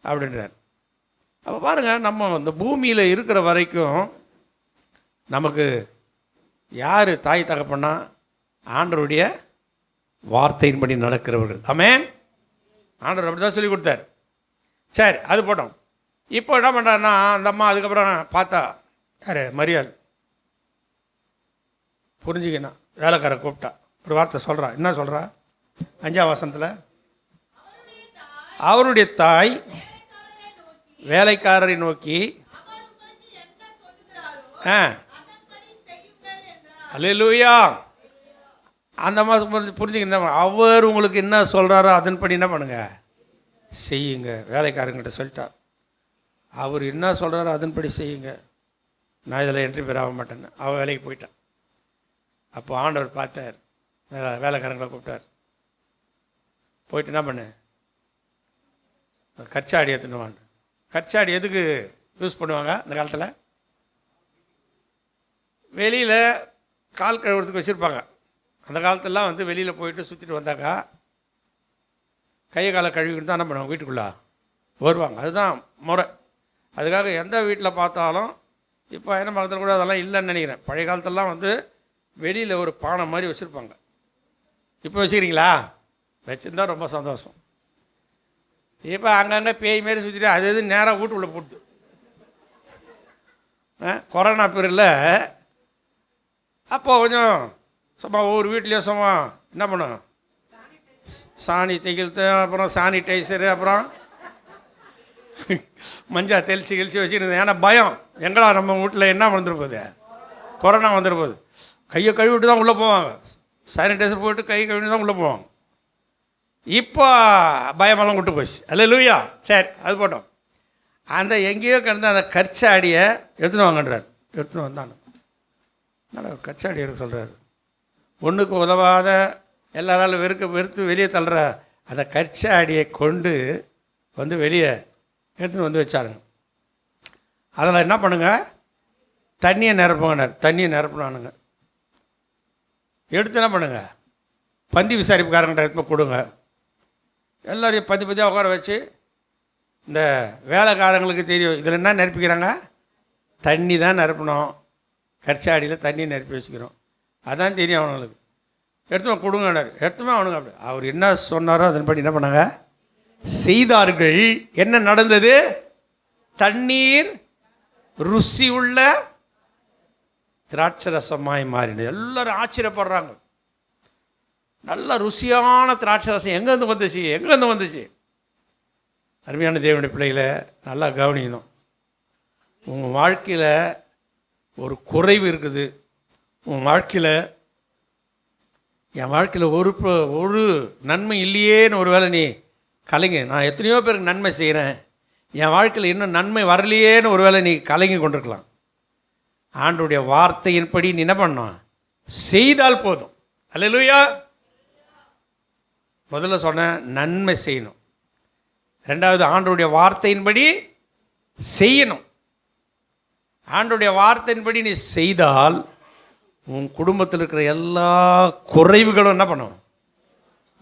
அப்படின்றார். அப்போ பாருங்கள், நம்ம இந்த பூமியில் இருக்கிற வரைக்கும் நமக்கு யார் தாய் தகப்பன்னா? ஆண்டவருடைய வார்த்தையின்படி நடக்கிறவர்கள். ஆமென். ஆண்டவர் அப்படி தான் சொல்லி கொடுத்தார். சரி, அது போட்டோம். இப்போ என்ன பண்ணுறாருன்னா, அந்த அம்மா அதுக்கப்புறம் பார்த்தா யார்? மரியாள். புரிஞ்சுக்கணும். வேலைக்கார கூப்பிட்டா ஒரு வார்த்தை சொல்கிறா. என்ன சொல்கிறா? 5ஆம் வசனத்தில், அவருடைய தாய் வேலைக்காரரை நோக்கி அல்லேலூயா. அந்த மாதம் புரிஞ்சுக்கணும். அவர் உங்களுக்கு என்ன சொல்கிறாரோ அதன்படி என்ன பண்ணுங்க, செய்யுங்க. வேலைக்காரங்கிட்ட சொல்லிட்டார், அவர் என்ன சொல்கிறாரோ அதன்படி செய்யுங்க, நான் இதில் என்ட்ரி பெற ஆக மாட்டேன்னு. அவள் வேலைக்கு போயிட்டான். அப்போ ஆண்டவர் பார்த்தார், வேலைக்காரங்களை கூப்பிட்டார். போயிட்டு என்ன பண்ணு, கச்சாடி எடுத்துன்னு வாங்க. கச்சாடி எதுக்கு யூஸ் பண்ணுவாங்க இந்த காலத்தில்? வெளியில் கால் கழுவுறதுக்கு வச்சுருப்பாங்க. அந்த காலத்திலலாம் வந்து வெளியில் போயிட்டு சுற்றிட்டு வந்தாக்கா கையை காலை கழுவிக்கிட்டு தான் என்ன பண்ணுவாங்க, வீட்டுக்குள்ளே வருவாங்க. அதுதான் முறை. அதுக்காக எந்த வீட்டில் பார்த்தாலும், இப்போ என்ன பக்கத்தில் கூட அதெல்லாம் இல்லைன்னு நினைக்கிறேன். பழைய காலத்திலலாம் வந்து வெளியில் ஒரு பானை மாதிரி வச்சுருப்பாங்க. இப்போ வச்சுக்கிறீங்களா? வச்சுருந்தா ரொம்ப சந்தோஷம். இப்போ அங்கங்கே பேய் மாரி சுற்றிட்டு அது எது நேராக வீட்டுக்குள்ளே போட்டு. கொரோனா பீரியடில் அப்போ கொஞ்சம் சும்மா ஒவ்வொரு வீட்லேயும் சும்மா என்ன பண்ணும், சாணி தைக்கிறது, அப்புறம் சானிடைசரு, அப்புறம் மஞ்சள் தெளிச்சு வச்சுருந்தேன். ஏன்னா பயம், எங்கடா நம்ம வீட்டில் என்ன வந்துட்டு போகுது, கொரோனா வந்துட்டு போகுது. கையை கழுவிட்டு தான் உள்ளே போவாங்க. சானிடைசர் போட்டு கை கழுவிட்டு தான் உள்ளே போவாங்க. இப்போ பயமெல்லாம் விட்டு போச்சு. அல்லேலூயா. சரி, அது போட்டோம். அந்த எங்கேயோ கிடந்த அந்த கற்சாடியை எடுத்துன்னு வாங்கன்றார். எடுத்துன்னு வந்தாங்க. அதனால் கச்சாடி எடுக்க சொல்கிறார். ஒன்றுக்கு உதவாத எல்லாராலும் வெறுத்து வெளியே தள்ளுற அந்த கச்சாடியை கொண்டு வந்து வெளியே எடுத்துன்னு வந்து வச்சாருங்க. அதில் என்ன பண்ணுங்க, தண்ணியை நிரப்புங்கன்னார். தண்ணியை நிரப்பினானுங்க. எடுத்து என்ன பண்ணுங்க, பந்தி விசாரிப்புக்காரங்கிட்ட எடுத்து கொடுங்க. எல்லோரையும் பதியாக உட்கார வச்சு, இந்த வேலைக்காரங்களுக்கு தெரியும் இதில் என்ன நிரப்பிக்கிறாங்க, தண்ணி தான் நிரப்பணும். கற்சாடியில் தண்ணி நிரப்பி வச்சுக்கிறோம், அதான் தெரியும் அவனுங்களுக்கு. எடுத்துமே கொடுங்கன்னார். எடுத்துமே அவனுங்க அப்படி அவர் என்ன சொன்னாரோ அதன்படி என்ன பண்ணாங்க, செய்தார்கள். என்ன நடந்தது? தண்ணீர் ருசி உள்ள திராட்சை ரசமாய் மாறினது. எல்லாரும் ஆச்சரியப்படுறாங்க. நல்ல ருசியான திராட்சை ரசம் எங்கேருந்து வந்துச்சு? அருமையான தேவனுடைய பிள்ளைகளை நல்லா கவனிக்கணும். உங்கள் வாழ்க்கையில் ஒரு குறைவு இருக்குது. உங்கள் வாழ்க்கையில், என் வாழ்க்கையில் ஒரு நன்மை இல்லையேன்னு ஒரு வேளை நீ கலங்கி, நான் எத்தனையோ பேருக்கு நன்மை செய்கிறேன், என் வாழ்க்கையில் இன்னும் நன்மை வரலையேன்னு ஒரு வேளை நீ கலங்கி கொண்டிருக்கலாம். ஆண்டவருடைய வார்த்தையின்படி நீ என்ன பண்ணணும், செய்தால் போதும். அல்லேலூயா. முதல்ல சொன்ன நன்மை செய்யணும். ரெண்டாவது ஆண்டவருடைய வார்த்தையின்படி செய்யணும். ஆண்டவருடைய வார்த்தையின்படி நீ செய்தால் உன் குடும்பத்தில் இருக்கிற எல்லா குறைவுகளும் என்ன பண்ணும்,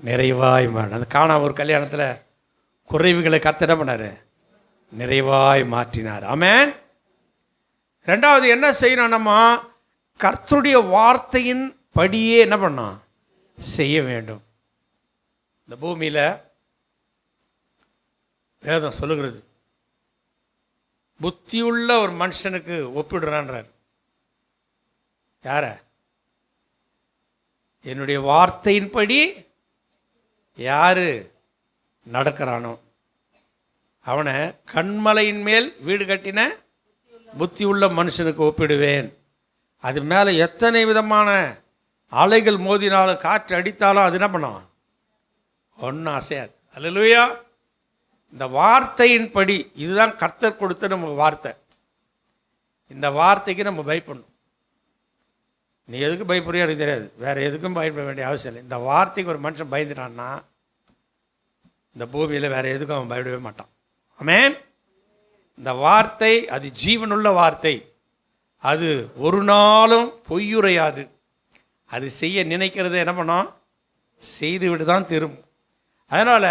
நிறைவாய் மாறும். அந்த காணா ஒரு கல்யாணத்தில் குறைவுகளை கர்த்தர் என்ன பண்ணார், நிறைவாய் மாற்றினார். ஆமென். ரெண்டாவது என்ன செய்யணும், நம்ம கர்த்தருடைய வார்த்தையின் படியே என்ன பண்ணோம், செய்ய வேண்டும். இந்த பூமியில் வேதம் சொல்லுகிறது, புத்தியுள்ள ஒரு மனுஷனுக்கு ஒப்பிடுறான்றார். யார? என்னுடைய வார்த்தையின்படி யாரு நடக்கிறானோ அவனை கண்மலையின் மேல் வீடு கட்டின புத்தி உள்ள மனுஷனுக்கு ஒப்பிடுவேன். அது மேலே எத்தனை விதமான அலைகள் மோதினாலும் காற்று அடித்தாலும் அது என்ன பண்ணும், ஒன்றும் அசையாது. அல்லேலூயா. இந்த வார்த்தையின்படி, இதுதான் கர்த்தர் கொடுத்த நமக்கு வார்த்தை. இந்த வார்த்தைக்கு நம்ம பயப்படணும். நீ எதுக்கு பயப்படுறியோ எனக்கு தெரியாது, வேறு எதுக்கும் பயப்பட வேண்டிய அவசியம் இல்லை. இந்த வார்த்தைக்கு ஒரு மனுஷன் பயந்துட்டான்னா இந்த பூமியில் வேறு எதுக்கும் அவன் பயப்படவே மாட்டான். ஆமென். இந்த வார்த்தை அது ஜீவனுள்ள வார்த்தை, அது ஒரு நாளும் பொய்யுரையாது. அது செய்ய நினைக்கிறத என்ன பண்ணோம், செய்துவிட்டு தான் திரும்பும். அதனால்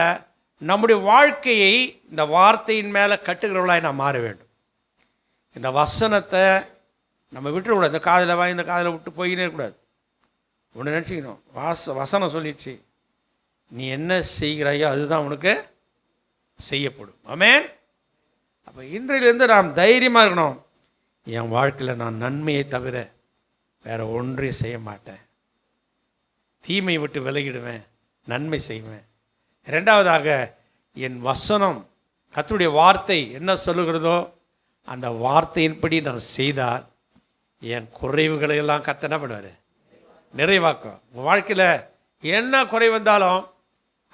நம்முடைய வாழ்க்கையை இந்த வார்த்தையின் மேலே கட்டுகிறவர்களாய் நாம் மாற வேண்டும். இந்த வசனத்தை நம்ம விட்டுறக்கூடாது. இந்த காதில் வாங்கி இந்த காதில் விட்டு போயினே இருக்கக்கூடாது. ஒன்று நினச்சிக்கணும், வசனம் சொல்லிடுச்சு, நீ என்ன செய்கிறாயோ அதுதான் உனக்கு செய்யப்படும். ஆமென். அப்போ இன்றையிலேருந்து நாம் தைரியமாக இருக்கணும். என் வாழ்க்கையில் நான் நன்மையை தவிர வேறு ஒன்றையும் செய்ய மாட்டேன். தீமை விட்டு விலகிடுவேன், நன்மை செய்வேன். இரண்டாவதாக, என் வசனம் கர்த்தருடைய வார்த்தை என்ன சொல்லுகிறதோ அந்த வார்த்தையின்படி நான் செய்தால் என் குறைவுகளை எல்லாம் கர்த்தர் என்ன பண்ணுவார், நிறைவாக்கும். உங்கள் வாழ்க்கையில் என்ன குறை வந்தாலும்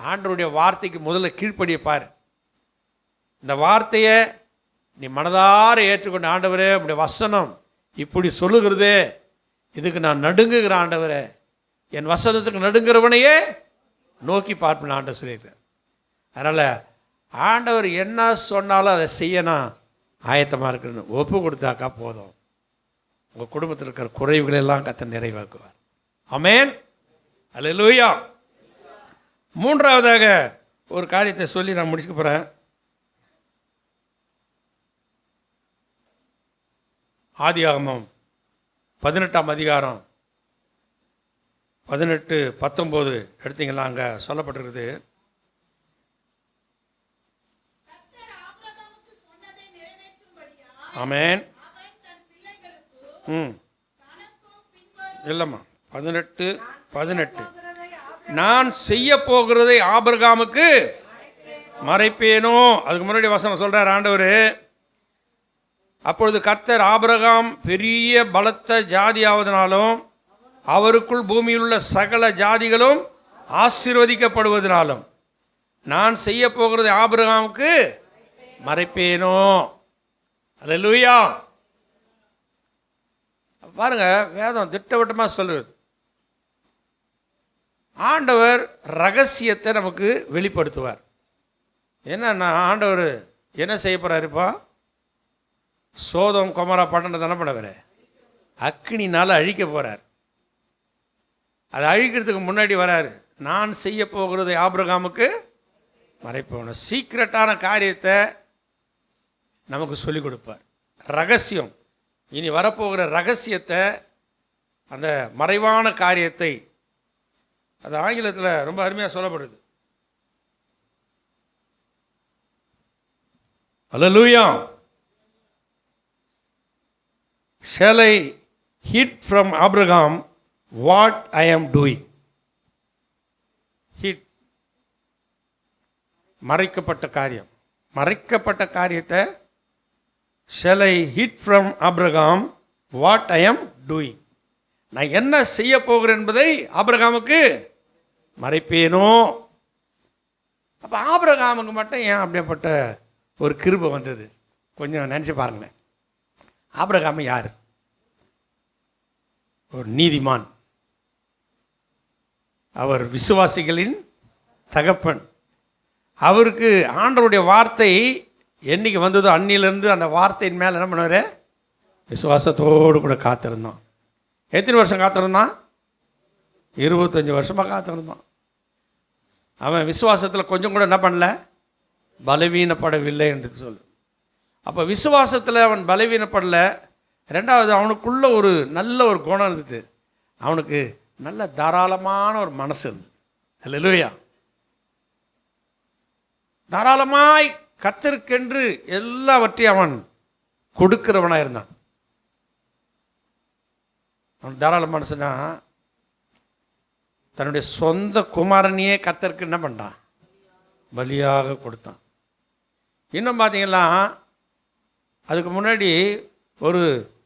ஆண்டவருடைய வார்த்தைக்கு முதல்ல கீழ்ப்படியப்பார். இந்த வார்த்தையை நீ மனதார ஏற்றுக்கொண்ட, ஆண்டவரே உடைய வசனம் இப்படி சொல்லுகிறதே, இதுக்கு நான் நடுங்குகிற ஆண்டவரே, என் வசனத்துக்கு நடுங்கிறவனையே நோக்கி பார்ப்பேன் ஆண்டவர் சொல்லியிருக்கார். அதனால் ஆண்டவர் என்ன சொன்னாலும் அதை செய்ய நான் ஆயத்தமாக இருக்குன்னு ஒப்பு கொடுத்தாக்கா போதும், உங்கள் குடும்பத்தில் இருக்கிற குறைவுகளெல்லாம் கர்த்தர் நிறைவாக்குவார். ஆமென். அல்லேலூயா. மூன்றாவதாக ஒரு காரியத்தை சொல்லி நான் முடிச்சுக்க போகிறேன். ஆதியாகமம் 18ஆம் அதிகாரம் 18-19 எடுத்தீங்களா, அங்கே சொல்லப்பட்டிருக்குது. ஆமென். இல்லைம்மா, 18 நான் செய்ய போகிறதை ஆபிரகாமுக்கு மறைப்பேனோ. அதுக்கு முன்னாடி வசனம் சொல்கிறார் ஆண்டவர், அப்பொழுது கர்த்தர் ஆபிரகாம் பெரிய பலத்த ஜாதியாவதனாலும் அவருக்குள் பூமியில் உள்ள சகல ஜாதிகளும் ஆசீர்வதிக்கப்படுவதனாலும் நான் செய்ய போகிறதை ஆபிரகாமுக்கு மறைப்பேனோ. அல்லேலூயா. பாருங்க, வேதம் திட்டவட்டமாக சொல்லுது. ஆண்டவர் ரகசியத்தை நமக்கு வெளிப்படுத்துவார். என்னன்னா, ஆண்டவர் என்ன செய்ய போகிறாருப்பா, சோதம் கொமரா பட்டணத்தை என்ன பண்ணவர் அக்கினினால் அழிக்க போகிறார். அதை அழிக்கிறதுக்கு முன்னாடி வராரு, நான் செய்ய போகிறதை ஆபிரகாமுக்கு மறைப்போம். சீக்ரெட்டான காரியத்தை நமக்கு சொல்லிக் கொடுப்பார். ரகசியம், இனி வரப்போகிற ரகசியத்தை, அந்த மறைவான காரியத்தை, அது ஆங்கிலத்தில் ரொம்ப அருமையாக சொல்லப்படுது. அல்லேலூயா. Shall I hid from Abraham what I am doing? Hid, மறைக்கப்பட்ட காரியம். மறைக்கப்பட்ட காரியத்தை shall I hid from Abraham what I am doing? நான் என்ன செய்ய போகிறேன் என்பதை ஆபிரகாமுக்கு மறைப்பேனோ. அப்போ ஆபிரகாமுக்கு மட்டும் ஏன் அப்படிப்பட்ட ஒரு கிருபை வந்தது, கொஞ்சம் நினச்சி பாருங்களேன். ஆபிரகாம் யார்? ஒரு நீதிமான். அவர் விசுவாசிகளின் தகப்பன். அவருக்கு ஆண்டவருடைய வார்த்தை என்னைக்கு வந்ததோ அன்னிலிருந்து அந்த வார்த்தையின் மேலே என்ன பண்ணுவார், விசுவாசத்தோடு கூட காத்திருந்தான். எத்தனை வருஷம் காத்திருந்தான்? 25 வருஷமாக காத்திருந்தான். அவன் விசுவாசத்தில் கொஞ்சம் கூட என்ன பண்ணல, பலவீனப்படவில்லை என்று சொல்லு. அப்போ விசுவாசத்தில் அவன் பலவீனப்படல. ரெண்டாவது, அவனுக்குள்ள ஒரு நல்ல ஒரு குணம் இருந்தது. அவனுக்கு நல்ல தாராளமான ஒரு மனசு இருந்தது. அல்லேலூயா. தாராளமாய் கர்த்தருக்கென்று எல்லாவற்றையும் அவன் கொடுக்கிறவனாக இருந்தான். அவன் தாராள மனுஷனா தன்னுடைய சொந்த குமாரனையே கர்த்தருக்கு என்ன பண்ணான், பலியாக கொடுத்தான். இன்னும் பார்த்தீங்கன்னா, அதுக்கு முன்னாடி ஒரு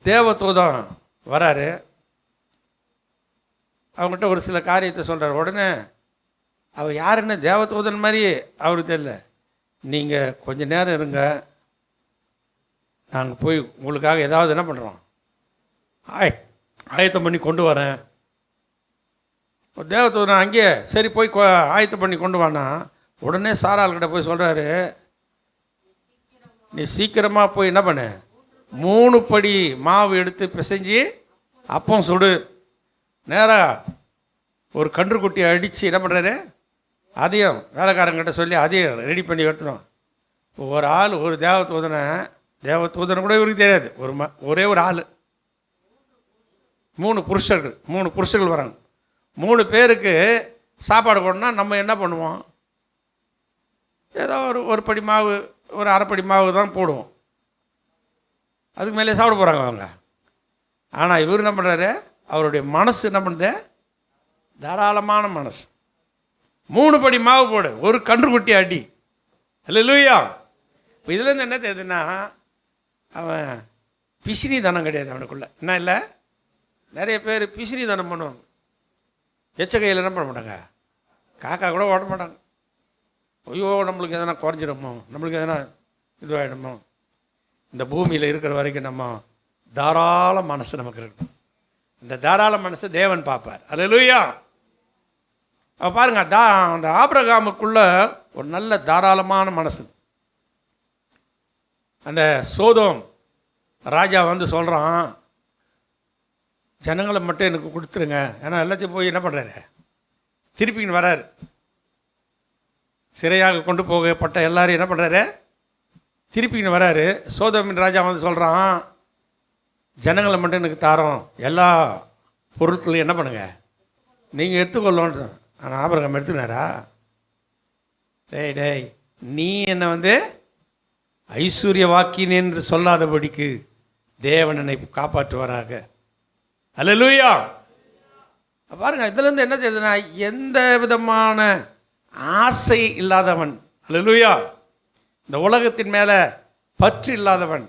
தேவதூதன் வராரு. அவங்ககிட்ட ஒரு சில காரியத்தை சொல்கிறார். உடனே அவர் யாருன்னு தேவதூதன் மாதிரி அவருக்கு தெரியல. நீங்கள் கொஞ்ச நேரம் இருங்க, நாங்கள் போய் உங்களுக்காக ஏதாவது என்ன பண்ணுறோம், ஆயத்தம் பண்ணி கொண்டு வரேன். தேவதூதன் அங்கேயே சரி போய் ஆயத்தம் பண்ணி கொண்டு வானா, உடனே சாராள்கிட்ட போய் சொல்கிறாரு, நீ சீக்கிரமாக போய் என்ன பண்ணு, 3 படி மாவு எடுத்து பிசைஞ்சு அப்பம் சுடு. நேராக ஒரு கன்றுக்குட்டியை அடித்து என்ன பண்ணுறாரு, அதையும் வேலைக்காரங்கிட்ட சொல்லி அதையும் ரெடி பண்ணி எடுத்துடும். இப்போ ஒரு ஆள் ஒரு தேவதூதனை கூட இவருக்கு தெரியாது, ஒரே ஒரு ஆள், 3 புருஷர்கள் வராங்க. 3 பேருக்கு சாப்பாடு போடணும்னா நம்ம என்ன பண்ணுவோம், ஏதோ ஒரு படி மாவு, ஒரு அரைப்படி மாவு தான் போடுவோம், அதுக்கு மேலே சாப்பிட போகிறாங்க அவங்க. ஆனால் இவர் என்ன பண்ணுறாரு, அவருடைய மனசு என்ன பண்ணுது, தாராளமான மனசு. 3 படி மாவு போடு, ஒரு கன்றுக்குட்டி அடி. அல்லேலூயா. இப்போ இதுலேருந்து என்ன தெரியுதுன்னா, அவன் பிசினி தனம் கிடையாது அவனுக்குள்ள. என்ன இல்லை, நிறைய பேர் பிசினி தனம் பண்ணுவாங்க. எச்ச கையில் என்ன பண்ண மாட்டாங்க, காக்கா கூட ஓட மாட்டாங்க. ஐயோ நம்மளுக்கு எதனா குறைஞ்சிடுமோ, நம்மளுக்கு எதனா இதுவாகிடுமோ. இந்த பூமியில் இருக்கிற வரைக்கும் நம்ம தாராள மனசு நமக்கு இருக்கணும். இந்த தாராள மனசை தேவன் பார்ப்பார். அல்லேலூயா. பாருங்க, அந்த ஆபிரகாமுக்குள்ள ஒரு நல்ல தாராளமான மனசு. அந்த சோதோம் ராஜா வந்து சொல்கிறான், ஜனங்களை மட்டும் எனக்கு கொடுத்துருங்க, ஏன்னா எல்லாத்தையும் போய் என்ன பண்ணுறாரு, திருப்பின்னு வராரு. சிறையாக கொண்டு போகப்பட்ட எல்லாரும் என்ன பண்ணுறாரு, திருப்பின்னு வராரு. சோதோமின் ராஜா வந்து சொல்கிறான், ஜனங்களை மட்டும் எனக்கு தாரோம், எல்லா பொருட்களையும் என்ன பண்ணுங்க நீங்கள் எடுத்துக்கொள்ளோன்ற. ஆனால் ஆபிரகாம் எடுத்துக்கினாரா, டேய் நீ என்னை வந்து ஐஸ்வர்ய வாக்கின் என்று சொல்லாதபடிக்கு தேவன் என்னை காப்பாற்றுவாராக. அல்லேலூயா. பாருங்க, இதுலேருந்து என்ன தெரியுதுன்னா, எந்த விதமான ஆசை இல்லாதவன், அல்லேலூயா, இந்த உலகத்தின் மேலே பற்று இல்லாதவன்,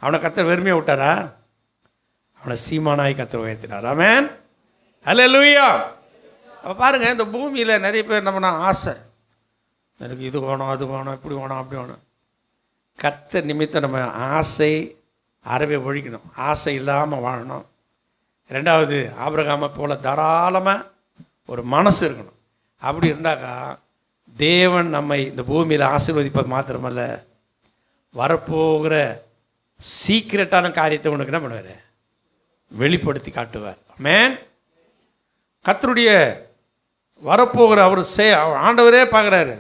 அவனை கர்த்தர் வெறுமையை விட்டாரா, அவனை சீமானாய் கர்த்தர் உயர்த்தினார். ஆமென். அல்லேலூயா. அப்போ பாருங்கள், இந்த பூமியில் நிறைய பேர் என்ன பண்ணால் ஆசை, எனக்கு இது வேணும், அது வேணும், இப்படி வேணும், அப்படி வேணும். கர்த்தர் நிமித்தம் நம்ம ஆசை அறவே ஒழிக்கணும், ஆசை இல்லாமல் வாழணும். 2வது, ஆபிரகாமை போல தாராளமாக ஒரு மனசு இருக்கணும். அப்படி இருந்தாக்கா தேவன் நம்மை இந்த பூமியில் ஆசீர்வதிப்பது மாத்திரமல்ல, வரப்போகிற சீக்கிரட்டான காரியத்தை உனக்கு என்ன பண்ணுவார், வெளிப்படுத்தி காட்டுவார். ஆமென். கர்த்தருடைய வரப்போகிற அவர் ஆண்டவரே பார்க்குறாரு,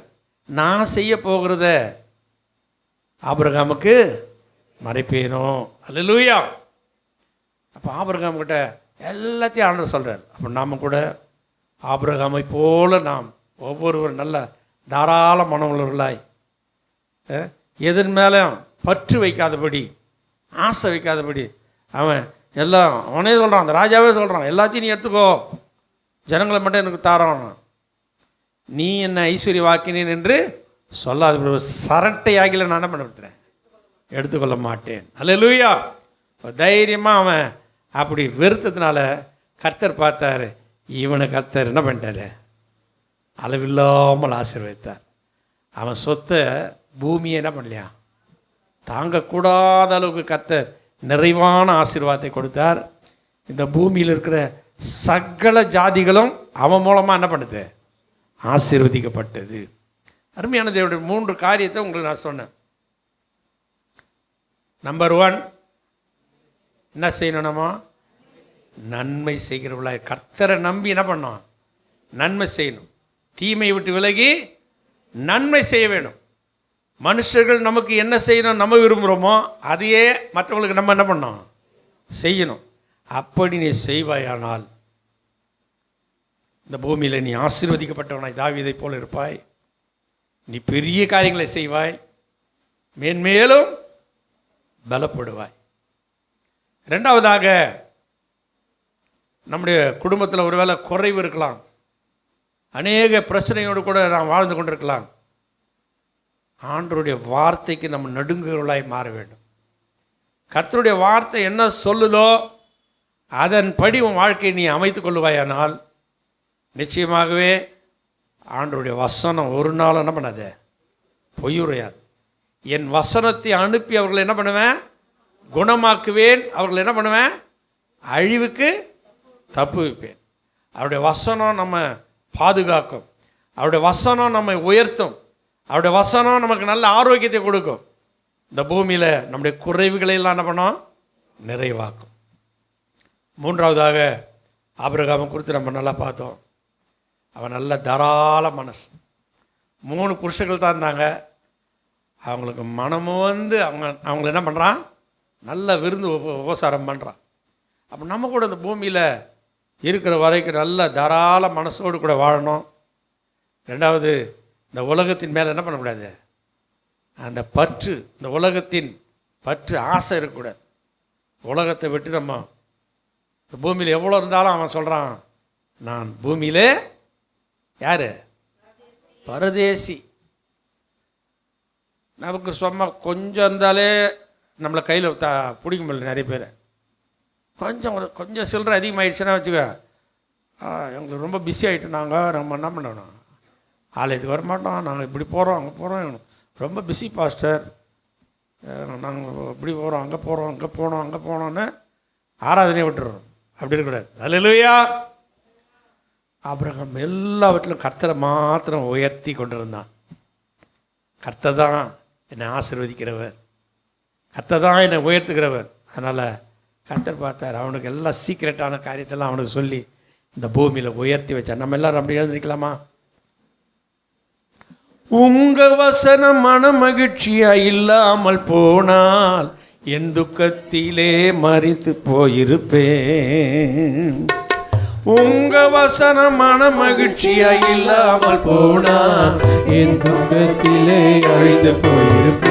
நான் செய்ய போகிறத ஆபிரகாமுக்கு மறைப்பேனோ. அல்லேலூயா. அப்போ ஆபிரகாம் கிட்ட எல்லாத்தையும் ஆண்டவர் சொல்கிறார். அப்போ நாம் கூட ஆபிரகாமை போல நாம் ஒவ்வொருவரும் நல்ல தாராள மனமுள்ளவர்களாய், எதன் மேலும் பற்று வைக்காதபடி, ஆசை வைக்காதபடி, அவன் எல்லாம் அவனே சொல்கிறான், அந்த ராஜாவே சொல்கிறான், எல்லாத்தையும் நீ எடுத்துக்கோ, ஜனங்களை மட்டும் எனக்கு தாரான், நீ என்ன ஐஸ்வர்ய வாக்கினேன் என்று சொல்லாத சரட்டையாகில நான் என்ன பண்ணுறேன், எடுத்துக்கொள்ள மாட்டேன். அல்லேலூயா. தைரியமாக அவன் அப்படி வெறுத்ததுனால கர்த்தர் பார்த்தார், இவனை கர்த்தர் என்ன பண்ணிட்டாரு, அளவில்லாமல் ஆசீர்வதித்தார். அவன் சொத்தை பூமியை என்ன பண்ணலையா, தாங்கக்கூடாத அளவுக்கு கர்த்தர் நிறைவான ஆசீர்வாதத்தை கொடுத்தார். இந்த பூமியில் இருக்கிற சகல ஜாதிகளும் அவன் மூலமாக என்ன பண்ணுது, ஆசீர்வதிக்கப்பட்டது. அருமையான தேவனுடைய 3 காரியத்தை உங்களுக்கு நான் சொன்னேன். நம்பர் 1, என்ன செய்யணும், நம்ம நன்மை செய்கிறவர்களாய் கர்த்தரை நம்பி என்ன பண்ணோம், நன்மை செய்யணும். தீமையை விட்டு விலகி நன்மை செய்ய வேணும். மனுஷர்கள் நமக்கு என்ன செய்யணும் நம்ம விரும்புகிறோமோ அதையே மற்றவங்களுக்கு நம்ம என்ன பண்ணோம், செய்யணும். அப்படி நீ செய்வாயானால் இந்த பூமியில் நீ ஆசீர்வதிக்கப்பட்டவனாய் தாவீதை போல இருப்பாய். நீ பெரிய காரியங்களை செய்வாய், மேன்மேலும் பலப்படுவாய். 2வதாக, நம்முடைய குடும்பத்தில் ஒருவேளை குறைவு இருக்கலாம், அநேக பிரச்சனையோடு கூட நாம் வாழ்ந்து கொண்டிருக்கலாம். ஆண்டவருடைய வார்த்தைக்கு நம்ம நடுங்குகளாய் மாற வேண்டும். கர்த்தருடைய வார்த்தை என்ன சொல்லுதோ அதன்படி உன் வாழ்க்கையை நீ அமைத்துக் கொள்ளுவாயானால் நிச்சயமாகவே ஆண்டவருடைய வசனம் ஒரு நாள் என்ன பண்ணாது, பொய்யுரையாது. என் வசனத்தை அனுப்பி அவர்களை என்ன பண்ணுவேன்? குணமாக்குவேன். அவர்களை என்ன பண்ணுவேன்? அழிவுக்கு தப்புவிப்பேன். அவருடைய வசனம் நம்ம பாதுகாக்கும். அவருடைய வசனம் நம்மை உயர்த்தும். அவருடைய வசனம் நமக்கு நல்ல ஆரோக்கியத்தை கொடுக்கும். இந்த பூமியில் நம்முடைய குறைவுகளை எல்லாம் என்ன பண்ணோம்? நிறைவாக்கும். மூன்றாவதாக ஆபிரகாமை குறித்து நம்ம நல்லா பார்த்தோம். அவன் நல்ல தாராள மனசு. 3 புருஷர்கள் தான் இருந்தாங்க. அவங்களுக்கு மனமும் வந்து அவங்கள என்ன பண்ணுறான்? நல்ல விருந்து உபசாரம் பண்ணுறான். அப்போ நம்ம கூட இந்த பூமியில் இருக்கிற வரைக்கும் நல்ல தாராள மனசோடு கூட வாழணும். ரெண்டாவது, இந்த உலகத்தின் மேலே என்ன பண்ணக்கூடாது? அந்த பற்று, இந்த உலகத்தின் பற்று, ஆசை இருக்கக்கூடாது. உலகத்தை விட்டு நம்ம இந்த பூமியில் எவ்வளோ இருந்தாலும் அவன் சொல்கிறான், நான் பூமியிலே யார்? பரதேசி. நமக்கு சும்மா கொஞ்சம் இருந்தாலே நம்மளை கையில் பிடிக்க முடியல. நிறைய பேர் கொஞ்சம் சில்லறை அதிகமாகிடுச்சுன்னா வச்சுக்க, எங்களுக்கு ரொம்ப பிஸி ஆகிட்டோம். நம்ம என்ன பண்ணணும்? ஆலயத்துக்கு வரமாட்டோம். நாங்கள் இப்படி போகிறோம், அங்கே போகிறோம், ரொம்ப பிஸி பாஸ்டர், நாங்கள் இப்படி போகிறோம், அங்கே போனோன்னு ஆராதனையை விட்டுறோம். அப்படி இருக்கக்கூடாது. அல்லேலூயா. ஆபிரகாம் எல்லாவற்றிலும் கர்த்தரை மாத்திரம் உயர்த்தி கொண்டிருந்தான். கர்த்தர் தான் என்னை ஆசீர்வதிக்கிறவர், கர்த்தர் தான் என்னை உயர்த்துகிறவர். அதனால் கர்த்தர் பார்த்தார், அவனுக்கு எல்லாம் சீக்ரெட்டான காரியத்தெல்லாம் அவனுக்கு சொல்லி இந்த பூமியில் உயர்த்தி வச்சார். நம்ம எல்லாரும் அப்படி எழுந்திருக்கலாமா? உங்க வசனம் மன மகிழ்ச்சியா இல்லாமல் போனால் என் துக்கத்திலே மரித்து போயிருப்பேன். உங்க வசனம் மன மகிழ்ச்சியா இல்லாமல் போனால் என் துக்கத்திலே அழிந்து போயிருப்பேன்.